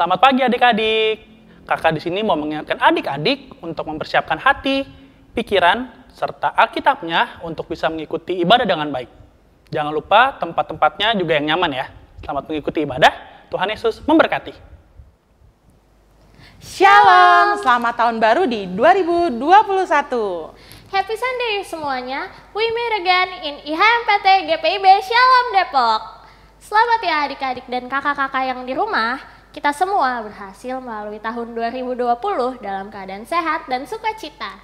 Selamat pagi adik-adik. Kakak di sini mau mengingatkan adik-adik untuk mempersiapkan hati, pikiran, serta Alkitabnya untuk bisa mengikuti ibadah dengan baik. Jangan lupa tempat-tempatnya juga yang nyaman ya. Selamat mengikuti ibadah. Tuhan Yesus memberkati. Shalom, selamat tahun baru di 2021. Happy Sunday semuanya. We meet again in IHMPT GPIB Shalom Depok. Selamat ya adik-adik dan kakak-kakak yang di rumah. Kita semua berhasil melalui tahun 2020 dalam keadaan sehat dan sukacita.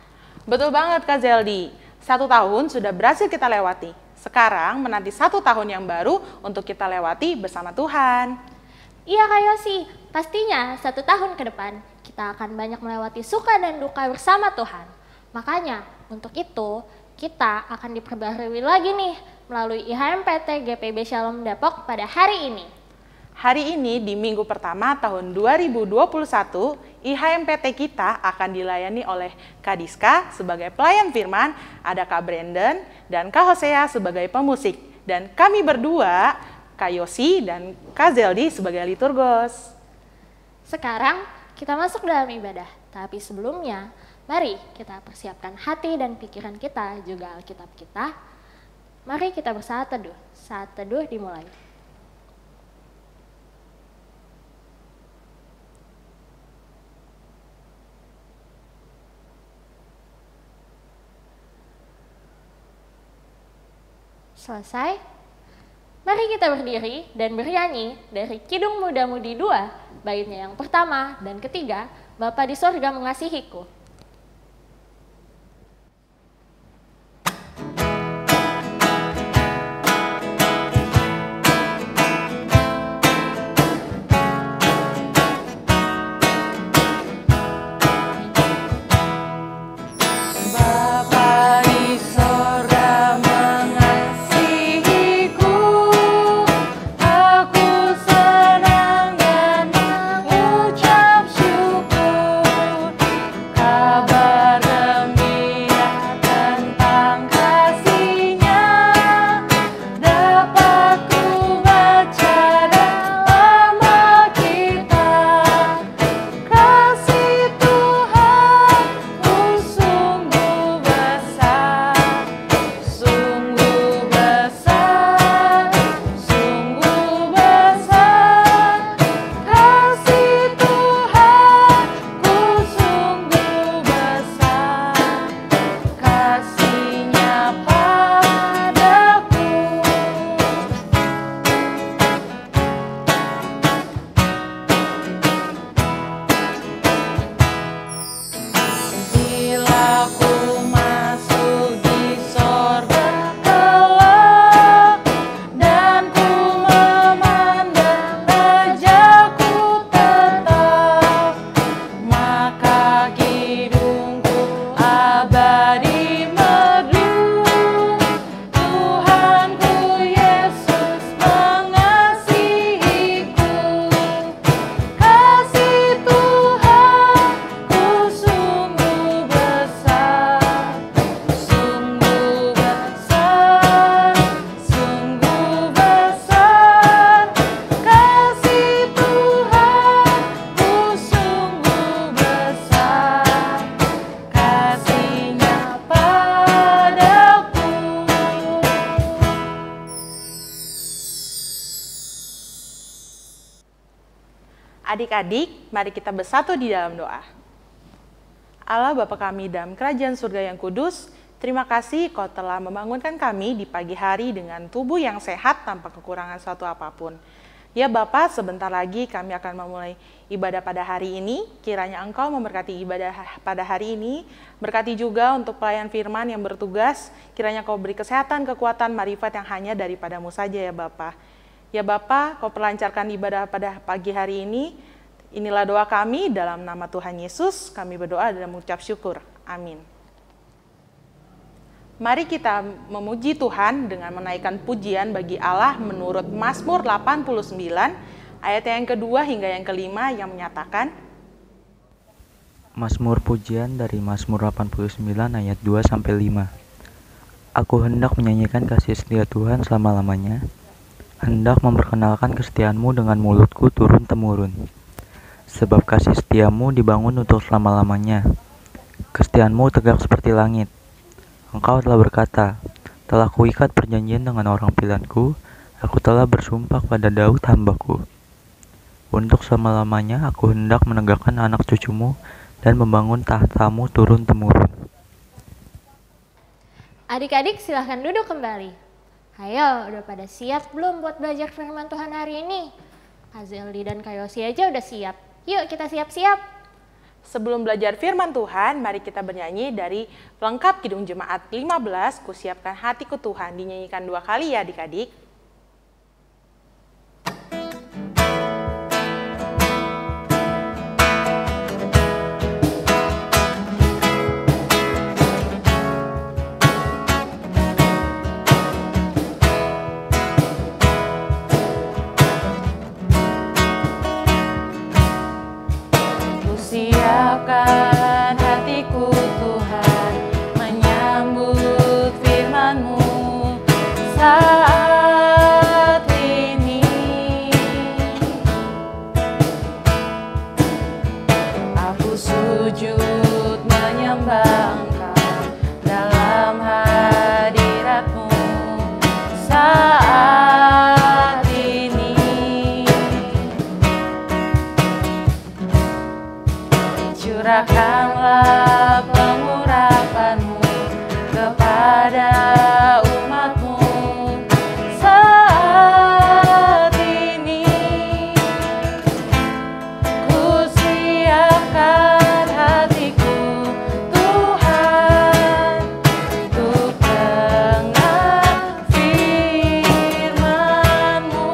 Betul banget Kak Zeldi. 1 tahun sudah berhasil kita lewati. Sekarang menanti 1 tahun yang baru untuk kita lewati bersama Tuhan. Iya Kak Yosi, pastinya 1 tahun ke depan kita akan banyak melewati suka dan duka bersama Tuhan. Makanya untuk itu kita akan diperbaharui lagi nih melalui IHMPT GPIB Shalom Depok pada hari ini. Hari ini di minggu pertama tahun 2021, IHMPT kita akan dilayani oleh Kak Diska sebagai pelayan firman, ada Kak Brandon dan Kak Hosea sebagai pemusik. Dan kami berdua, Kak Yosi dan Kak Zeldi sebagai liturgos. Sekarang kita masuk dalam ibadah, tapi sebelumnya mari kita persiapkan hati dan pikiran kita, juga Alkitab kita. Mari kita bersaat teduh. Saat teduh dimulai. Selesai? Mari kita berdiri dan bernyanyi dari Kidung Muda-Mudi 2, baitnya yang pertama dan ketiga, Bapa di Sorga Mengasihiku. Adik-adik, mari kita bersatu di dalam doa. Allah Bapa kami dalam kerajaan surga yang kudus, terima kasih Kau telah membangunkan kami di pagi hari dengan tubuh yang sehat tanpa kekurangan suatu apapun. Ya Bapa, sebentar lagi kami akan memulai ibadah pada hari ini. Kiranya Engkau memberkati ibadah pada hari ini. Berkati juga untuk pelayan firman yang bertugas. Kiranya Kau beri kesehatan, kekuatan, marifat yang hanya daripadamu saja ya Bapa. Ya Bapa, Kau perlancarkan ibadah pada pagi hari ini. Inilah doa kami dalam nama Tuhan Yesus. Kami berdoa dan mengucap syukur. Amin. Mari kita memuji Tuhan dengan menaikkan pujian bagi Allah menurut Mazmur 89 ayat yang kedua hingga yang kelima yang menyatakan, Mazmur pujian dari Mazmur 89 ayat 2-5. Aku hendak menyanyikan kasih setia Tuhan selama-lamanya, hendak memperkenalkan kesetiaan-Mu dengan mulutku turun-temurun. sebab kasih setiamu dibangun untuk selama-lamanya. Kesetiaanmu tegak seperti langit. Engkau telah berkata, telah kuikat perjanjian dengan orang pilihanku, aku telah bersumpah pada Daud hambaku. Untuk selama-lamanya aku hendak menegakkan anak cucumu dan membangun tahtamu turun-temurun. Adik-adik silahkan duduk kembali. Ayo, udah pada siap belum buat belajar firman Tuhan hari ini? Azeldi dan Kayosi aja udah siap. Yuk kita siap-siap. Sebelum belajar firman Tuhan, mari kita bernyanyi dari Pelengkap Kidung Jemaat 15, Kusiapkan Hatiku Tuhan. Dinyanyikan 2 kali ya adik-adik. Siapkan hatiku Tuhan, menyambut firman-Mu saat ini. Aku sujud menyembah Engkau dalam hadirat-Mu saat ini. Curahkanlah pengurapan-Mu kepada umat-Mu saat ini. Ku siapkan hatiku Tuhan untuk dengar firman-Mu.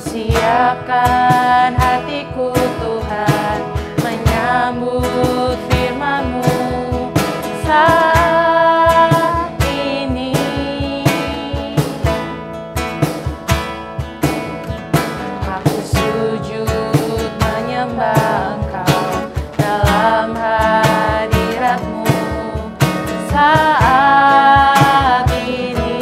Siapkan hatiku Tuhan, menyambut firman-Mu saat ini. Aku sujud menyembah Engkau dalam hadirat-Mu saat ini.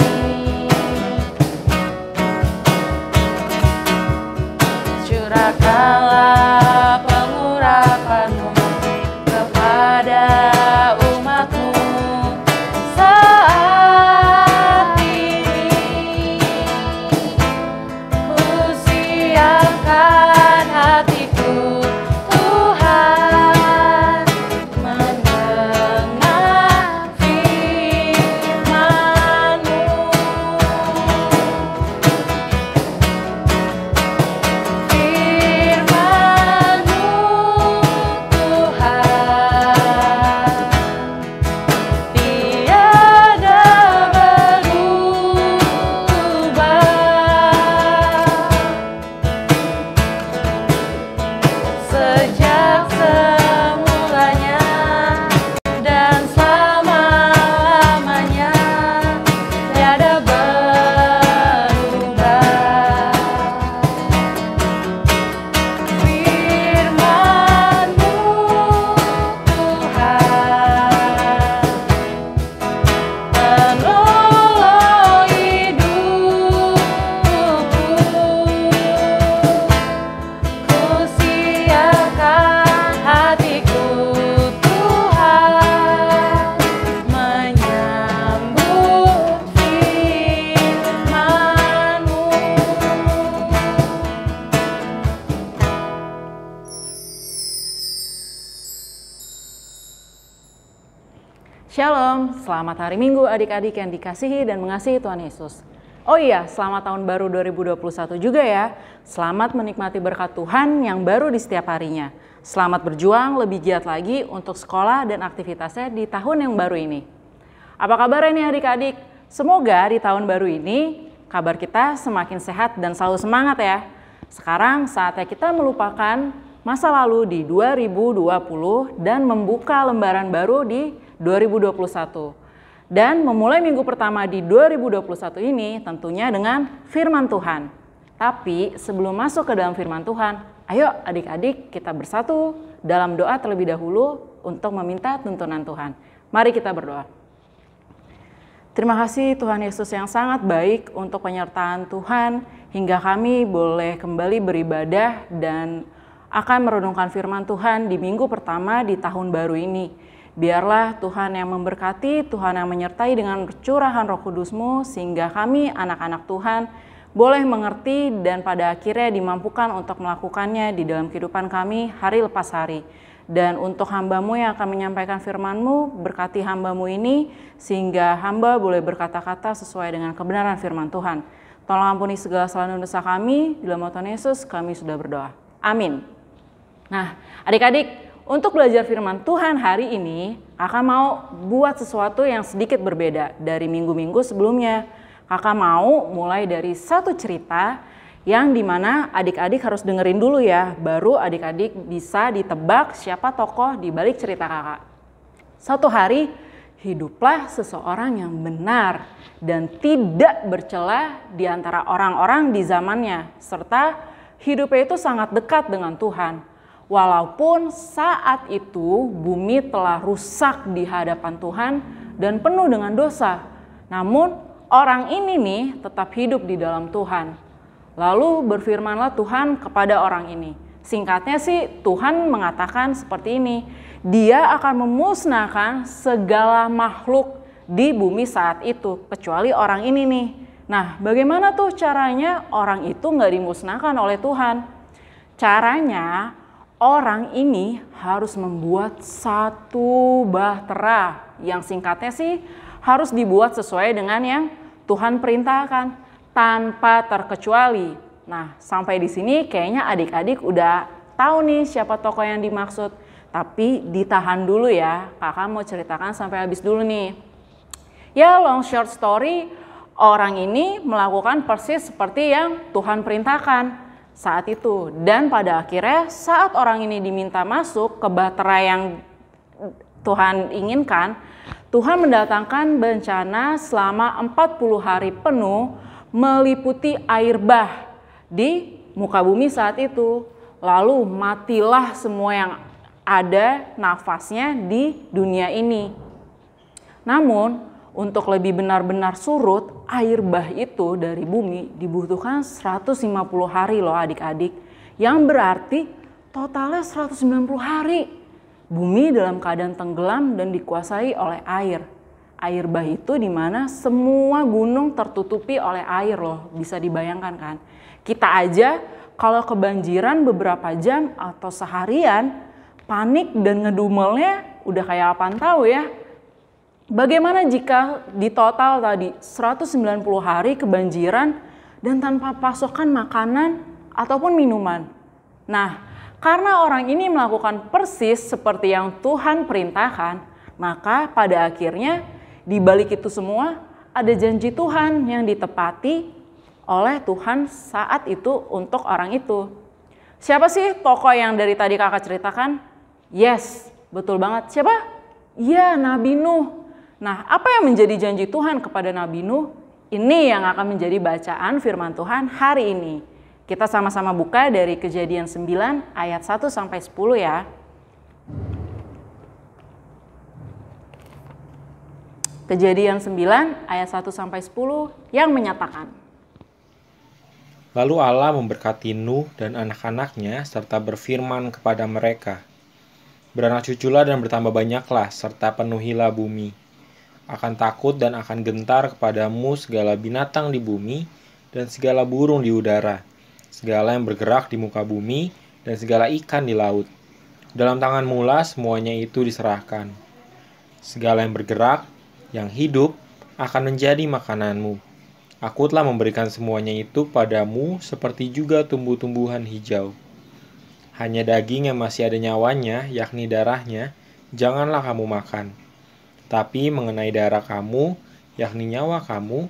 Curahkanlah pengurapan-Mu kepada umat-Mu saat ini. Ku siapkan hatiku Tuhan, mendengar firman-Mu. Sejak semulanya dan selama-lamanya, tiada berubah. Firman-Mu Tuhan, penolong hidupku. Ku siapkan Shalom, selamat hari Minggu adik-adik yang dikasihi dan mengasihi Tuhan Yesus. Oh iya, selamat tahun baru 2021 juga ya. Selamat menikmati berkat Tuhan yang baru di setiap harinya. Selamat berjuang lebih giat lagi untuk sekolah dan aktivitasnya di tahun yang baru ini. Apa kabar nih adik-adik? Semoga di tahun baru ini kabar kita semakin sehat dan selalu semangat ya. Sekarang saatnya kita melupakan masa lalu di 2020 dan membuka lembaran baru di 2021. Dan memulai minggu pertama di 2021 ini tentunya dengan firman Tuhan. Tapi sebelum masuk ke dalam firman Tuhan, ayo adik-adik kita bersatu dalam doa terlebih dahulu untuk meminta tuntunan Tuhan. Mari kita berdoa. Terima kasih Tuhan Yesus yang sangat baik untuk penyertaan Tuhan hingga kami boleh kembali beribadah dan akan merenungkan firman Tuhan di minggu pertama di tahun baru ini. Biarlah Tuhan yang memberkati, Tuhan yang menyertai dengan curahan Roh Kudus-Mu sehingga kami anak-anak Tuhan boleh mengerti dan pada akhirnya dimampukan untuk melakukannya di dalam kehidupan kami hari lepas hari. Dan untuk hamba-Mu yang akan menyampaikan firman-Mu, berkati hamba-Mu ini sehingga hamba boleh berkata-kata sesuai dengan kebenaran firman Tuhan. Tolong ampuni segala kesalahan dan dosa kami, di dalam nama Tuhan Yesus kami sudah berdoa. Amin. Nah, adik-adik, untuk belajar firman Tuhan hari ini, kakak mau buat sesuatu yang sedikit berbeda dari minggu-minggu sebelumnya. Kakak mau mulai dari satu cerita yang dimana adik-adik harus dengerin dulu ya, baru adik-adik bisa ditebak siapa tokoh di balik cerita kakak. Suatu hari, hiduplah seseorang yang benar dan tidak bercela di antara orang-orang di zamannya, serta hidupnya itu sangat dekat dengan Tuhan. Walaupun saat itu bumi telah rusak di hadapan Tuhan dan penuh dengan dosa. Namun orang ini nih tetap hidup di dalam Tuhan. Lalu berfirmanlah Tuhan kepada orang ini. Singkatnya sih Tuhan mengatakan seperti ini. Dia akan memusnahkan segala makhluk di bumi saat itu. Kecuali orang ini nih. Nah bagaimana tuh caranya orang itu nggak dimusnahkan oleh Tuhan? Caranya orang ini harus membuat satu bahtera yang singkatnya sih harus dibuat sesuai dengan yang Tuhan perintahkan tanpa terkecuali. Nah, sampai di sini kayaknya adik-adik udah tahu nih siapa tokoh yang dimaksud. Tapi ditahan dulu ya, kakak mau ceritakan sampai habis dulu nih. Ya, long short story, orang ini melakukan persis seperti yang Tuhan perintahkan saat itu. Dan pada akhirnya saat orang ini diminta masuk ke bahtera yang Tuhan inginkan, Tuhan mendatangkan bencana selama 40 hari penuh meliputi air bah di muka bumi saat itu. Lalu matilah semua yang ada nafasnya di dunia ini. Namun untuk lebih benar-benar surut, air bah itu dari bumi dibutuhkan 150 hari loh adik-adik. Yang berarti totalnya 190 hari. Bumi dalam keadaan tenggelam dan dikuasai oleh air. Air bah itu dimana semua gunung tertutupi oleh air loh. Bisa dibayangkan kan? Kita aja kalau kebanjiran beberapa jam atau seharian, panik dan ngedumelnya udah kayak apaan tahu ya. Bagaimana jika di total tadi 190 hari kebanjiran dan tanpa pasokan makanan ataupun minuman? Nah, karena orang ini melakukan persis seperti yang Tuhan perintahkan, maka pada akhirnya di balik itu semua ada janji Tuhan yang ditepati oleh Tuhan saat itu untuk orang itu. Siapa sih tokoh yang dari tadi kakak ceritakan? Yes, betul banget. Siapa? Ya, Nabi Nuh. Nah, apa yang menjadi janji Tuhan kepada Nabi Nuh? Ini yang akan menjadi bacaan firman Tuhan hari ini. Kita sama-sama buka dari Kejadian 9 ayat 1 sampai 10 ya. Kejadian 9 ayat 1 sampai 10 yang menyatakan. Lalu Allah memberkati Nuh dan anak-anaknya serta berfirman kepada mereka, beranak cuculah dan bertambah banyaklah serta penuhilah bumi. Akan takut dan akan gentar kepadamu segala binatang di bumi dan segala burung di udara, segala yang bergerak di muka bumi dan segala ikan di laut. Dalam tanganmu lah semuanya itu diserahkan. Segala yang bergerak, yang hidup, akan menjadi makananmu. Aku telah memberikan semuanya itu padamu seperti juga tumbuh-tumbuhan hijau. Hanya daging yang masih ada nyawanya, yakni darahnya, janganlah kamu makan. Tapi mengenai darah kamu, yakni nyawa kamu,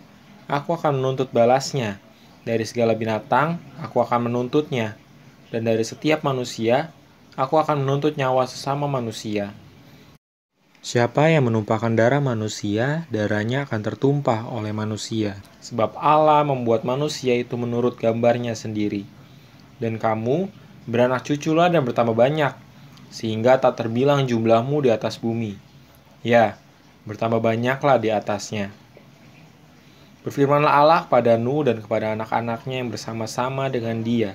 aku akan menuntut balasnya. Dari segala binatang, aku akan menuntutnya. Dan dari setiap manusia, aku akan menuntut nyawa sesama manusia. Siapa yang menumpahkan darah manusia, darahnya akan tertumpah oleh manusia. Sebab Allah membuat manusia itu menurut gambarnya sendiri. Dan kamu beranak cuculah dan bertambah banyak, sehingga tak terbilang jumlahmu di atas bumi. Ya, bertambah banyaklah di atasnya. Berfirmanlah Allah kepada Nuh dan kepada anak-anaknya yang bersama-sama dengan dia.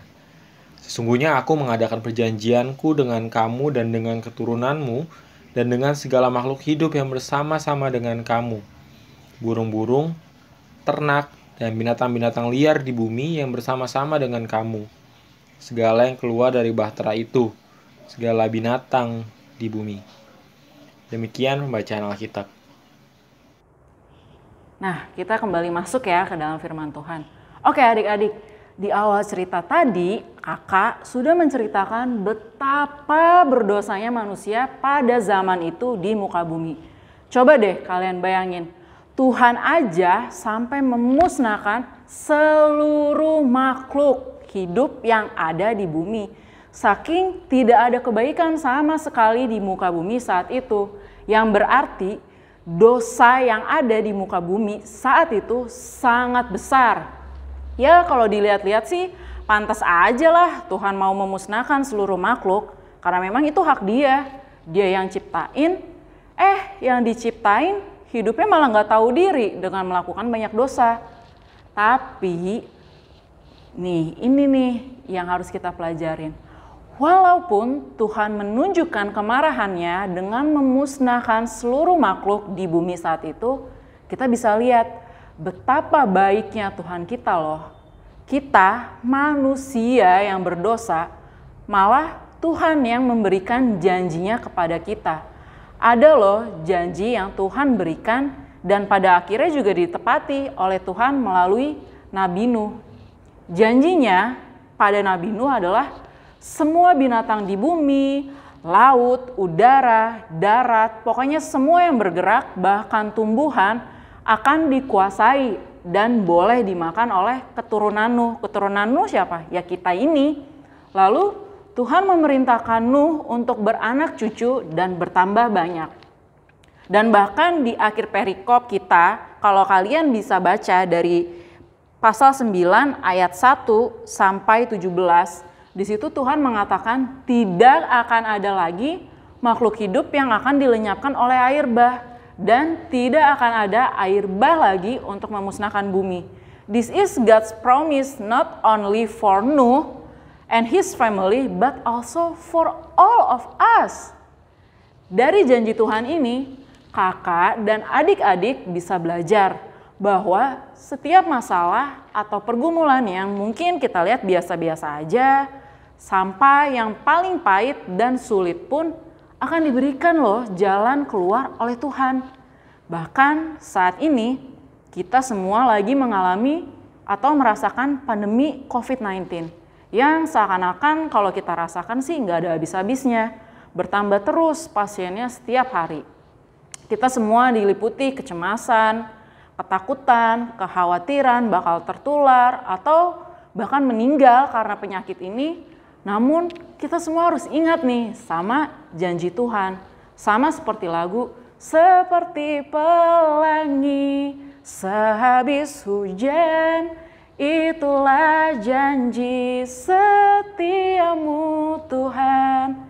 Sesungguhnya aku mengadakan perjanjianku dengan kamu dan dengan keturunanmu, dan dengan segala makhluk hidup yang bersama-sama dengan kamu, burung-burung, ternak, dan binatang-binatang liar di bumi yang bersama-sama dengan kamu, segala yang keluar dari bahtera itu, segala binatang di bumi. Demikian pembacaan Alkitab. Nah, kita kembali masuk ya ke dalam firman Tuhan. Oke adik-adik, di awal cerita tadi, kakak sudah menceritakan betapa berdosanya manusia pada zaman itu di muka bumi. Coba deh kalian bayangin, Tuhan aja sampai memusnahkan seluruh makhluk hidup yang ada di bumi. Saking tidak ada kebaikan sama sekali di muka bumi saat itu. Yang berarti dosa yang ada di muka bumi saat itu sangat besar. Ya kalau dilihat-lihat sih pantas aja lah Tuhan mau memusnahkan seluruh makhluk. Karena memang itu hak dia. Dia yang ciptain, yang diciptain hidupnya malah gak tahu diri dengan melakukan banyak dosa. Tapi ini nih yang harus kita pelajarin. Walaupun Tuhan menunjukkan kemarahannya dengan memusnahkan seluruh makhluk di bumi saat itu, kita bisa lihat betapa baiknya Tuhan kita loh. Kita manusia yang berdosa, malah Tuhan yang memberikan janjinya kepada kita. Ada loh janji yang Tuhan berikan dan pada akhirnya juga ditepati oleh Tuhan melalui Nabi Nuh. Janjinya pada Nabi Nuh adalah semua binatang di bumi, laut, udara, darat, pokoknya semua yang bergerak bahkan tumbuhan akan dikuasai dan boleh dimakan oleh keturunan Nuh. Keturunan Nuh siapa? Ya kita ini. Lalu Tuhan memerintahkan Nuh untuk beranak cucu dan bertambah banyak. Dan bahkan di akhir perikop kita, kalau kalian bisa baca dari pasal 9 ayat 1 sampai 17, di situ Tuhan mengatakan tidak akan ada lagi makhluk hidup yang akan dilenyapkan oleh air bah. Dan tidak akan ada air bah lagi untuk memusnahkan bumi. This is God's promise not only for Nuh and his family, but also for all of us. Dari janji Tuhan ini, kakak dan adik-adik bisa belajar bahwa setiap masalah atau pergumulan yang mungkin kita lihat biasa-biasa aja, sampai yang paling pahit dan sulit pun akan diberikan loh jalan keluar oleh Tuhan. Bahkan saat ini kita semua lagi mengalami atau merasakan pandemi COVID-19 yang seakan-akan kalau kita rasakan sih nggak ada habis-habisnya. Bertambah terus pasiennya setiap hari. Kita semua diliputi kecemasan, ketakutan, kekhawatiran bakal tertular atau bahkan meninggal karena penyakit ini. Namun kita semua harus ingat nih sama janji Tuhan. Sama seperti lagu, seperti pelangi sehabis hujan, itulah janji setiamu Tuhan.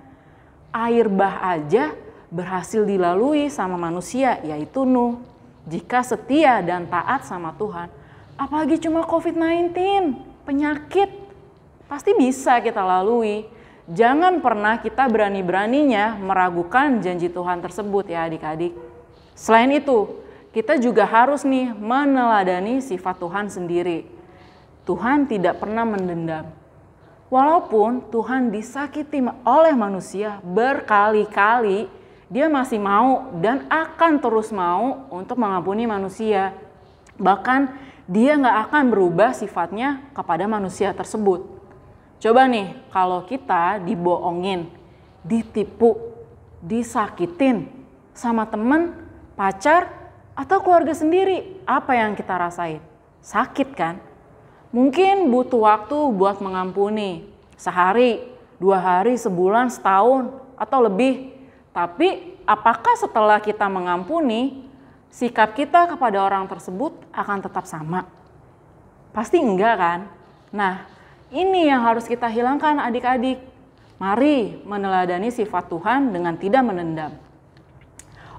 Air bah aja berhasil dilalui sama manusia yaitu Nuh. Jika setia dan taat sama Tuhan, apalagi cuma COVID-19, penyakit, pasti bisa kita lalui. Jangan pernah kita berani-beraninya meragukan janji Tuhan tersebut ya adik-adik. Selain itu, kita juga harus nih meneladani sifat Tuhan sendiri. Tuhan tidak pernah mendendam. Walaupun Tuhan disakiti oleh manusia berkali-kali, Dia masih mau dan akan terus mau untuk mengampuni manusia. Bahkan dia nggak akan berubah sifatnya kepada manusia tersebut. Coba nih, kalau kita dibohongin, ditipu, disakitin sama temen, pacar, atau keluarga sendiri, apa yang kita rasain? Sakit kan? Mungkin butuh waktu buat mengampuni, sehari, 2 hari, sebulan, setahun, atau lebih. Tapi apakah setelah kita mengampuni, sikap kita kepada orang tersebut akan tetap sama? Pasti enggak kan? Nah, ini yang harus kita hilangkan adik-adik. Mari meneladani sifat Tuhan dengan tidak menendam.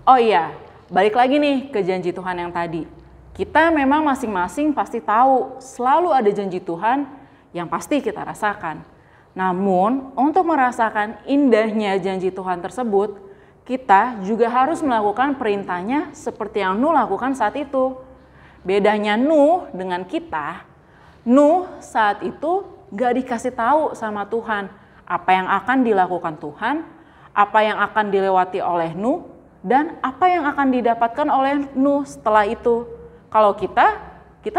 Oh iya, balik lagi nih ke janji Tuhan yang tadi. Kita memang masing-masing pasti tahu selalu ada janji Tuhan yang pasti kita rasakan. Namun, untuk merasakan indahnya janji Tuhan tersebut, kita juga harus melakukan perintahnya seperti yang Nuh lakukan saat itu. Bedanya Nuh dengan kita, Nuh saat itu gak dikasih tahu sama Tuhan apa yang akan dilakukan Tuhan, apa yang akan dilewati oleh Nuh, dan apa yang akan didapatkan oleh Nuh setelah itu. Kalau kita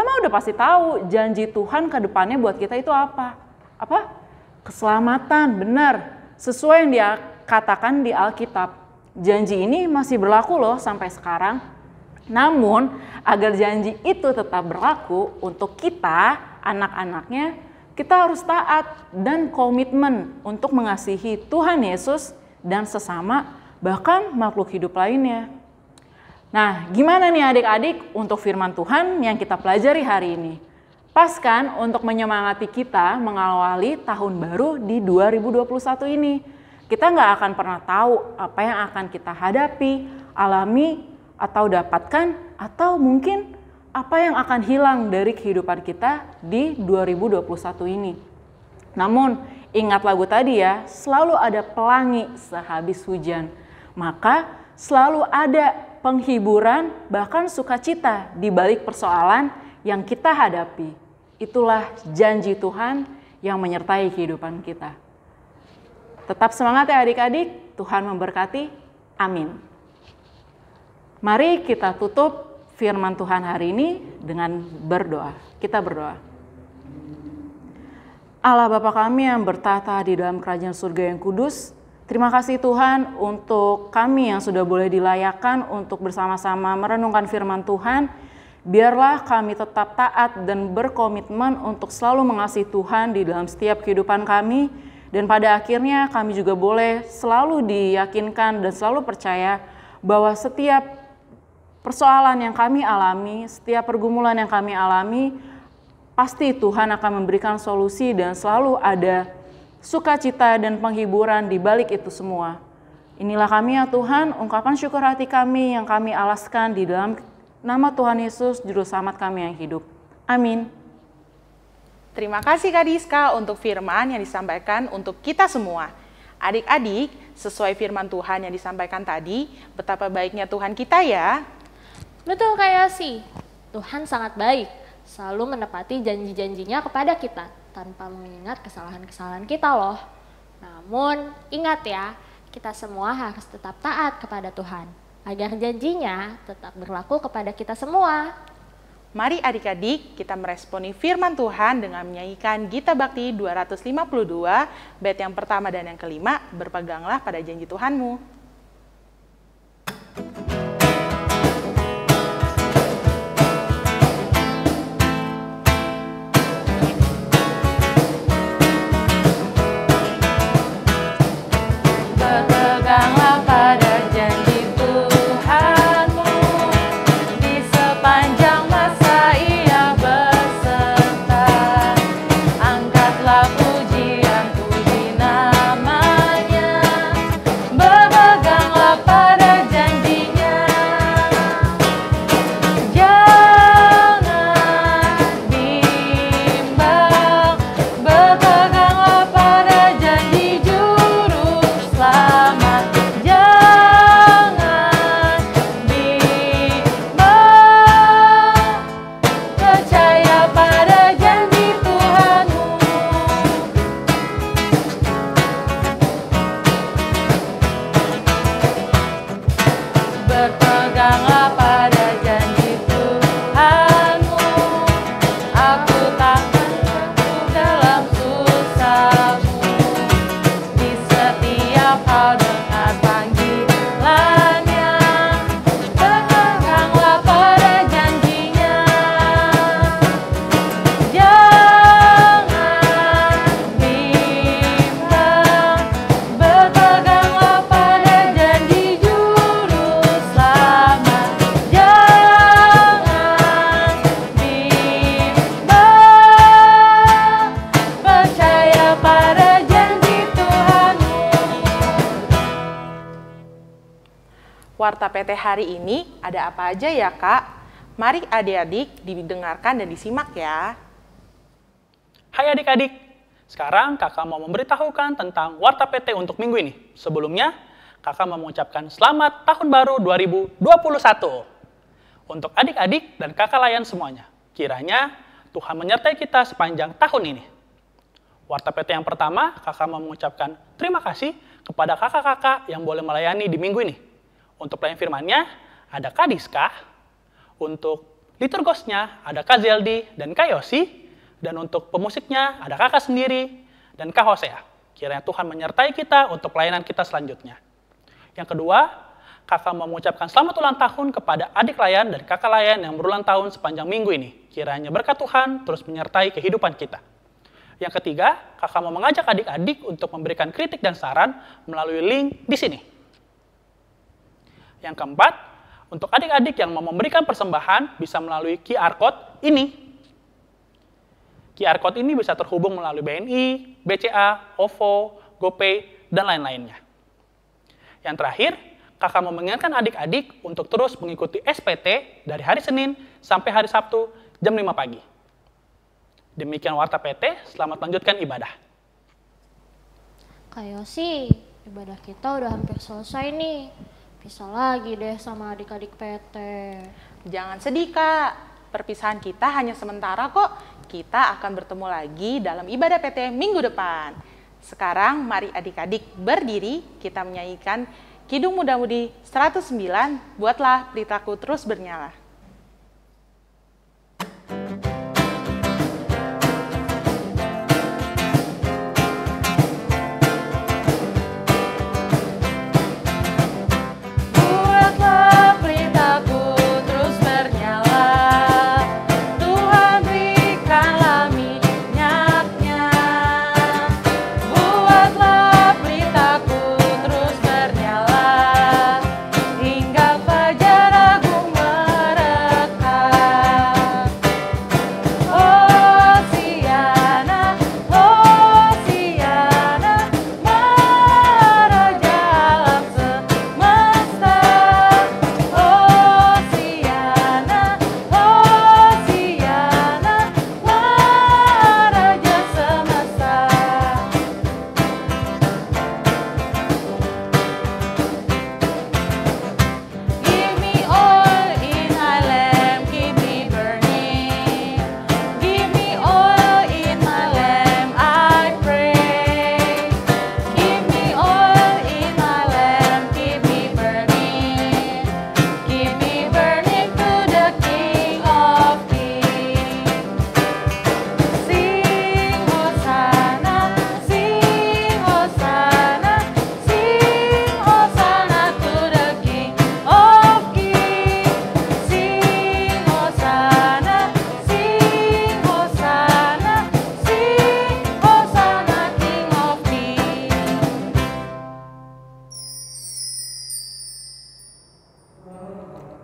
mah udah pasti tahu janji Tuhan ke depannya buat kita itu apa? Apa? Keselamatan, benar. Sesuai yang dia katakan di Alkitab. Janji ini masih berlaku loh sampai sekarang. Namun, agar janji itu tetap berlaku untuk kita, anak-anaknya, kita harus taat dan komitmen untuk mengasihi Tuhan Yesus dan sesama, bahkan makhluk hidup lainnya. Nah, gimana nih adik-adik untuk firman Tuhan yang kita pelajari hari ini? Pas kan untuk menyemangati kita mengawali tahun baru di 2021 ini. Kita nggak akan pernah tahu apa yang akan kita hadapi, alami, atau dapatkan, atau mungkin apa yang akan hilang dari kehidupan kita di 2021 ini. Namun, ingat lagu tadi ya, selalu ada pelangi sehabis hujan. Maka, selalu ada penghiburan, bahkan sukacita di balik persoalan yang kita hadapi. Itulah janji Tuhan yang menyertai kehidupan kita. Tetap semangat ya adik-adik, Tuhan memberkati. Amin. Mari kita tutup firman Tuhan hari ini dengan berdoa. Kita berdoa. Allah Bapa kami yang bertata di dalam kerajaan surga yang kudus, terima kasih Tuhan untuk kami yang sudah boleh dilayakkan untuk bersama-sama merenungkan firman Tuhan. Biarlah kami tetap taat dan berkomitmen untuk selalu mengasihi Tuhan di dalam setiap kehidupan kami. Dan pada akhirnya kami juga boleh selalu diyakinkan dan selalu percaya bahwa setiap persoalan yang kami alami, setiap pergumulan yang kami alami, pasti Tuhan akan memberikan solusi dan selalu ada sukacita dan penghiburan di balik itu semua. Inilah kami ya Tuhan, ungkapan syukur hati kami yang kami alaskan di dalam nama Tuhan Yesus, Juru Selamat kami yang hidup. Amin. Terima kasih Kak Diska untuk firman yang disampaikan untuk kita semua. Adik-adik, sesuai firman Tuhan yang disampaikan tadi, betapa baiknya Tuhan kita ya. Betul Kak Yosi, Tuhan sangat baik, selalu menepati janji-janjinya kepada kita, tanpa mengingat kesalahan-kesalahan kita loh. Namun, ingat ya, kita semua harus tetap taat kepada Tuhan, agar janjinya tetap berlaku kepada kita semua. Mari adik-adik kita meresponi firman Tuhan dengan menyanyikan Gita Bakti 252, bait yang pertama dan yang kelima, berpeganglah pada janji Tuhanmu. Berpeganglah pada janji Tuhanmu, di sepanjang masa Ia beserta. Angkatlah pujian, puji namanya. kau dengar panggilannya, peganglah pada janjinya. Jangan bimbang, berpeganglah pada janji juru selamat. Jangan bimbang, percaya pada janji Tuhanmu. Warta PT hari ini ada apa aja ya, Kak? Mari adik-adik didengarkan dan disimak ya. Hai adik-adik, sekarang kakak mau memberitahukan tentang Warta PT untuk minggu ini. Sebelumnya, kakak mau mengucapkan selamat tahun baru 2021. Untuk adik-adik dan kakak layan semuanya, kiranya Tuhan menyertai kita sepanjang tahun ini. Warta PT yang pertama, kakak mau mengucapkan terima kasih kepada kakak-kakak yang boleh melayani di minggu ini. Untuk pelayan firmannya, ada Kak Diska. Untuk liturgosnya, ada Kak Zeldi dan Kak Yosi. Dan untuk pemusiknya, ada kakak sendiri dan Kak Hosea. Kiranya Tuhan menyertai kita untuk pelayanan kita selanjutnya. Yang kedua, kakak mau mengucapkan selamat ulang tahun kepada adik layan dan kakak layan yang berulang tahun sepanjang minggu ini. Kiranya berkat Tuhan terus menyertai kehidupan kita. Yang ketiga, kakak mau mengajak adik-adik untuk memberikan kritik dan saran melalui link di sini. Yang keempat, untuk adik-adik yang mau memberikan persembahan bisa melalui QR Code ini. QR Code ini bisa terhubung melalui BNI, BCA, OVO, GoPay, dan lain-lainnya. Yang terakhir, kakak mau mengingatkan adik-adik untuk terus mengikuti SPT dari hari Senin sampai hari Sabtu jam 5 pagi. Demikian Warta PT, selamat lanjutkan ibadah. Kak Yosi, ibadah kita udah hampir selesai nih. Bisa lagi deh sama adik-adik PT. Jangan sedih, Kak. Perpisahan kita hanya sementara kok. Kita akan bertemu lagi dalam ibadah PT minggu depan. Sekarang mari adik-adik berdiri, kita menyanyikan Kidung Muda-Mudi 109, Buatlah Pelitaku Terus Bernyala. Buatlah pelitaku terus bernyala, Tuhan berikanlah minyaknya. Buatlah pelitaku terus bernyala, hingga fajar agung merekah. Hosiana, Hosiana, Maharaja alam semesta. Hosiana, Hosiana, Maharaja semesta. Give me oil in my lamp, keep me burning. Give me oil in my lamp, I pray. Give me oil in my lamp, keep me burning. Keep me burning to the King of Kings. Sing Hosanna, sing Hosanna, sing Hosanna to the King of Kings. Sing Hosanna, sing Hosanna, sing Hosanna King of Kings.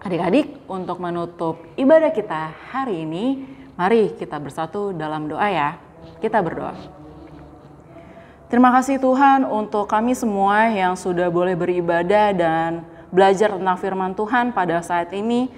Adik-adik, untuk menutup ibadah kita hari ini, mari kita bersatu dalam doa ya. Kita berdoa. Terima kasih Tuhan untuk kami semua yang sudah boleh beribadah dan belajar tentang firman Tuhan pada saat ini.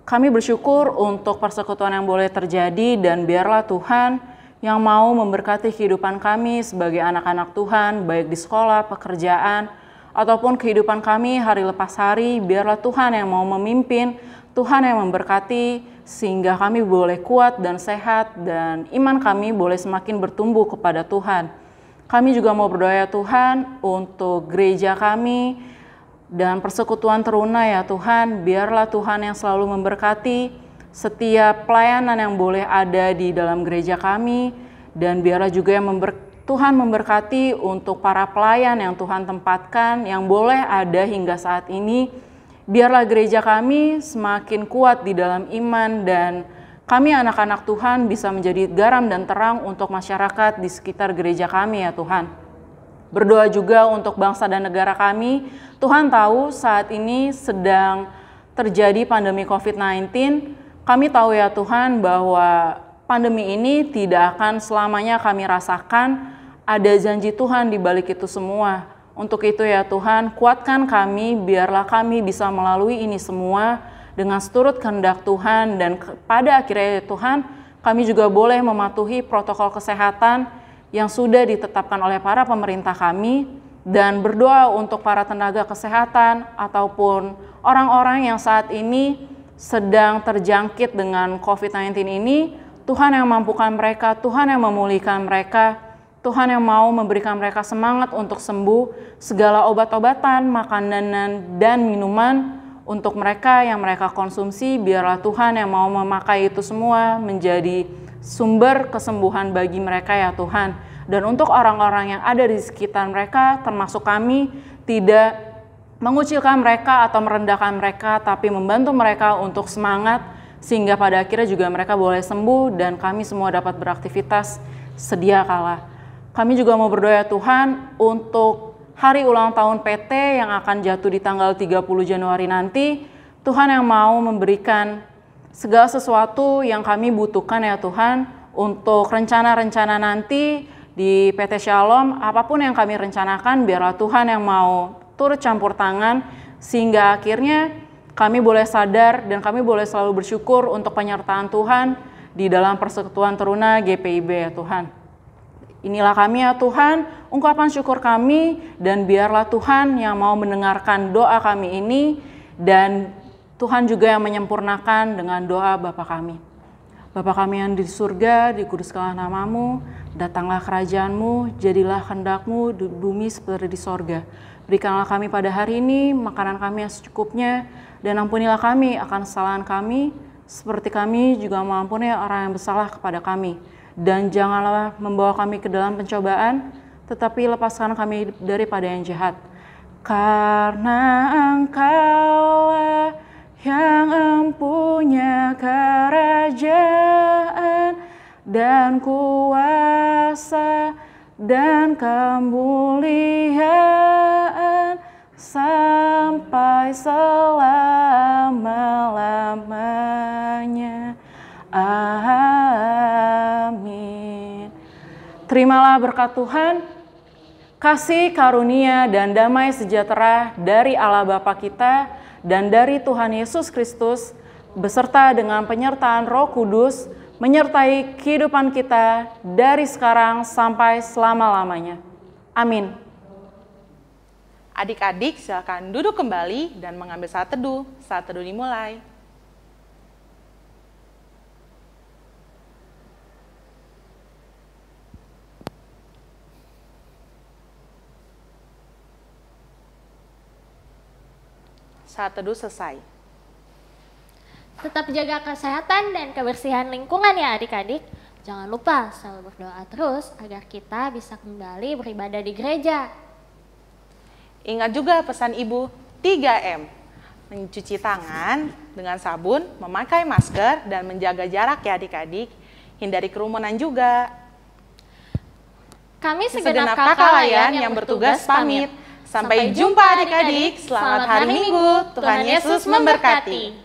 Kami bersyukur untuk persekutuan yang boleh terjadi dan biarlah Tuhan yang mau memberkati kehidupan kami sebagai anak-anak Tuhan, baik di sekolah, pekerjaan, ataupun kehidupan kami hari lepas hari, biarlah Tuhan yang mau memimpin, Tuhan yang memberkati, sehingga kami boleh kuat dan sehat, dan iman kami boleh semakin bertumbuh kepada Tuhan. Kami juga mau berdoa ya Tuhan untuk gereja kami dan persekutuan teruna ya Tuhan, biarlah Tuhan yang selalu memberkati setiap pelayanan yang boleh ada di dalam gereja kami, dan biarlah juga yang Tuhan memberkati untuk para pelayan yang Tuhan tempatkan, yang boleh ada hingga saat ini. Biarlah gereja kami semakin kuat di dalam iman dan kami anak-anak Tuhan bisa menjadi garam dan terang untuk masyarakat di sekitar gereja kami ya Tuhan. Berdoa juga untuk bangsa dan negara kami. Tuhan tahu saat ini sedang terjadi pandemi COVID-19. Kami tahu ya Tuhan bahwa pandemi ini tidak akan selamanya kami rasakan. Ada janji Tuhan di balik itu semua. Untuk itu ya Tuhan, kuatkan kami, biarlah kami bisa melalui ini semua dengan seturut kehendak Tuhan. Dan pada akhirnya ya Tuhan, kami juga boleh mematuhi protokol kesehatan yang sudah ditetapkan oleh para pemerintah kami. Dan berdoa untuk para tenaga kesehatan ataupun orang-orang yang saat ini sedang terjangkit dengan COVID-19 ini. Tuhan yang mampukan mereka, Tuhan yang memulihkan mereka, Tuhan yang mau memberikan mereka semangat untuk sembuh, segala obat-obatan, makanan, dan minuman untuk mereka yang mereka konsumsi, biarlah Tuhan yang mau memakai itu semua menjadi sumber kesembuhan bagi mereka ya Tuhan. Dan untuk orang-orang yang ada di sekitar mereka, termasuk kami, tidak mengucilkan mereka atau merendahkan mereka, tapi membantu mereka untuk semangat, sehingga pada akhirnya juga mereka boleh sembuh dan kami semua dapat beraktivitas sedia kala. Kami juga mau berdoa Tuhan untuk hari ulang tahun PT yang akan jatuh di tanggal 30 Januari nanti. Tuhan yang mau memberikan segala sesuatu yang kami butuhkan ya Tuhan untuk rencana-rencana nanti di PT Shalom. Apapun yang kami rencanakan biarlah Tuhan yang mau turut campur tangan sehingga akhirnya kami boleh sadar dan kami boleh selalu bersyukur untuk penyertaan Tuhan di dalam persekutuan teruna GPIB ya Tuhan. Inilah kami ya Tuhan, ungkapan syukur kami dan biarlah Tuhan yang mau mendengarkan doa kami ini dan Tuhan juga yang menyempurnakan dengan doa Bapa kami. Bapa kami yang di surga, dikuduskanlah namamu, datanglah kerajaan-Mu, jadilah kehendak-Mu di bumi seperti di sorga. Berikanlah kami pada hari ini makanan kami yang secukupnya dan ampunilah kami akan kesalahan kami seperti kami juga mengampuni orang yang bersalah kepada kami. Dan janganlah membawa kami ke dalam pencobaan, tetapi lepaskan kami daripada yang jahat. Karena Engkaulah yang empunya kerajaan dan kuasa dan kemuliaan sampai selama-lamanya. Amin. Terimalah berkat Tuhan, kasih karunia dan damai sejahtera dari Allah Bapa kita dan dari Tuhan Yesus Kristus beserta dengan penyertaan Roh Kudus menyertai kehidupan kita dari sekarang sampai selama-lamanya. Amin. Adik-adik silakan duduk kembali dan mengambil saat teduh. Saat teduh dimulai. Saat teduh selesai. Tetap jaga kesehatan dan kebersihan lingkungan ya adik-adik. Jangan lupa selalu berdoa terus agar kita bisa kembali beribadah di gereja. Ingat juga pesan Ibu 3M. Mencuci tangan dengan sabun, memakai masker, dan menjaga jarak ya adik-adik. Hindari kerumunan juga. Kami segenap kakak layan yang bertugas pamit. Sampai jumpa adik-adik. Selamat hari Minggu. Tuhan Yesus memberkati.